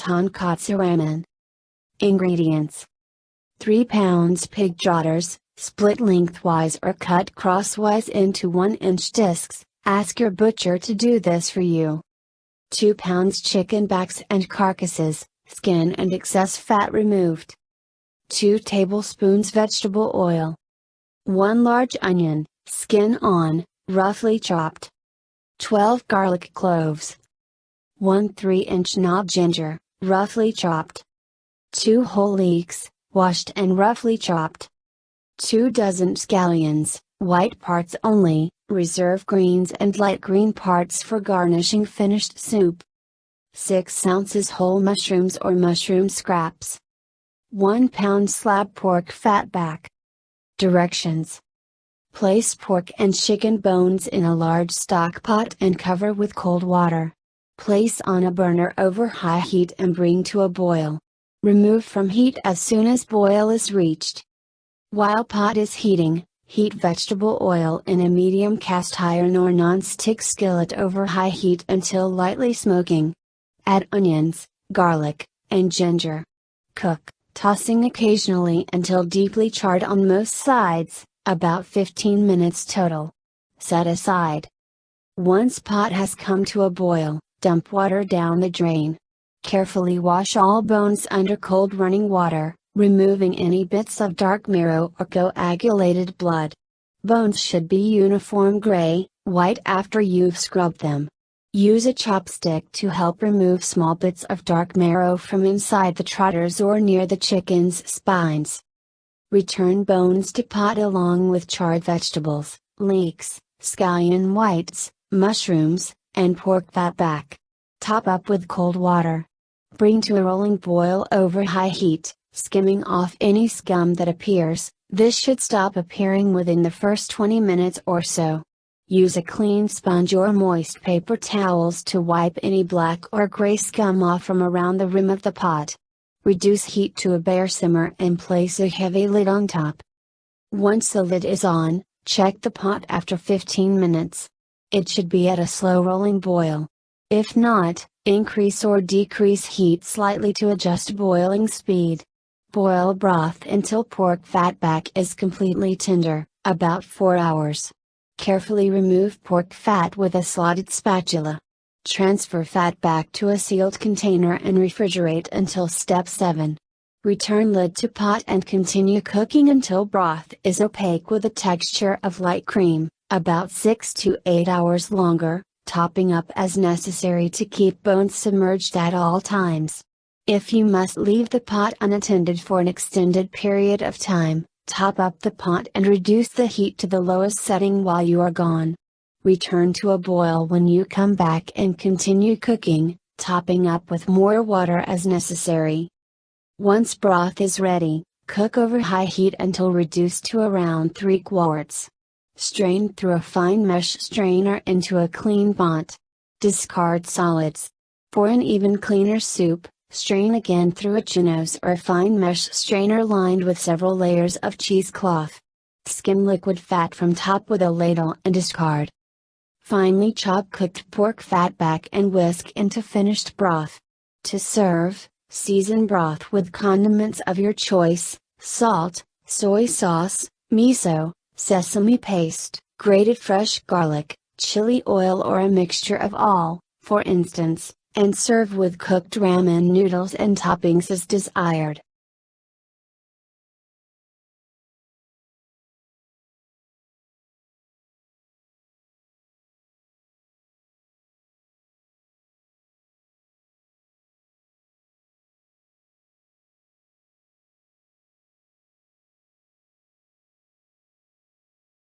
Tonkotsu Ramen. Ingredients: 3 pounds pig trotters, split lengthwise or cut crosswise into 1-inch discs. Ask your butcher to do this for you. 2 pounds chicken backs and carcasses, skin and excess fat removed. 2 tablespoons vegetable oil. 1 large onion, skin on, roughly chopped. 12 garlic cloves. 1 3-inch knob ginger, roughly chopped. 2 whole leeks, washed and roughly chopped. 2 dozen scallions, white parts only, reserve greens and light green parts for garnishing finished soup. 6 ounces whole mushrooms or mushroom scraps. 1 pound slab pork fat back. Directions: place pork and chicken bones in a large stock pot and cover with cold water. Place on a burner over high heat and bring to a boil. Remove from heat as soon as boil is reached. While pot is heating, heat vegetable oil in a medium cast iron or non-stick skillet over high heat until lightly smoking. Add onions, garlic, and ginger. Cook, tossing occasionally until deeply charred on most sides, about 15 minutes total. Set aside. Once pot has come to a boil, dump water down the drain. Carefully wash all bones under cold running water, removing any bits of dark marrow or coagulated blood. Bones should be uniform gray, white after you've scrubbed them. Use a chopstick to help remove small bits of dark marrow from inside the trotters or near the chicken's spines. Return bones to pot along with charred vegetables, leeks, scallion whites, mushrooms, and pork fat back. Top up with cold water. Bring to a rolling boil over high heat, skimming off any scum that appears. This should stop appearing within the first 20 minutes or so. Use a clean sponge or moist paper towels to wipe any black or gray scum off from around the rim of the pot. Reduce heat to a bare simmer and place a heavy lid on top. Once the lid is on, check the pot after 15 minutes. It should be at a slow rolling boil. If not, increase or decrease heat slightly to adjust boiling speed. Boil broth until pork fat back is completely tender, about 4 hours. Carefully remove pork fat with a slotted spatula. Transfer fat back to a sealed container and refrigerate until step 7. Return lid to pot and continue cooking until broth is opaque with a texture of light cream, about 6 to 8 hours longer, topping up as necessary to keep bones submerged at all times. If you must leave the pot unattended for an extended period of time, top up the pot and reduce the heat to the lowest setting while you are gone. Return to a boil when you come back and continue cooking, topping up with more water as necessary. Once broth is ready, cook over high heat until reduced to around 3 quarts. Strain through a fine mesh strainer into a clean pot. Discard solids. For an even cleaner soup, strain again through a chinos or a fine mesh strainer lined with several layers of cheesecloth. Skim liquid fat from top with a ladle and discard. Finely chop cooked pork fat back and whisk into finished broth. To serve, season broth with condiments of your choice: salt, soy sauce, miso, sesame paste, grated fresh garlic, chili oil or a mixture of all, for instance, and serve with cooked ramen noodles and toppings as desired.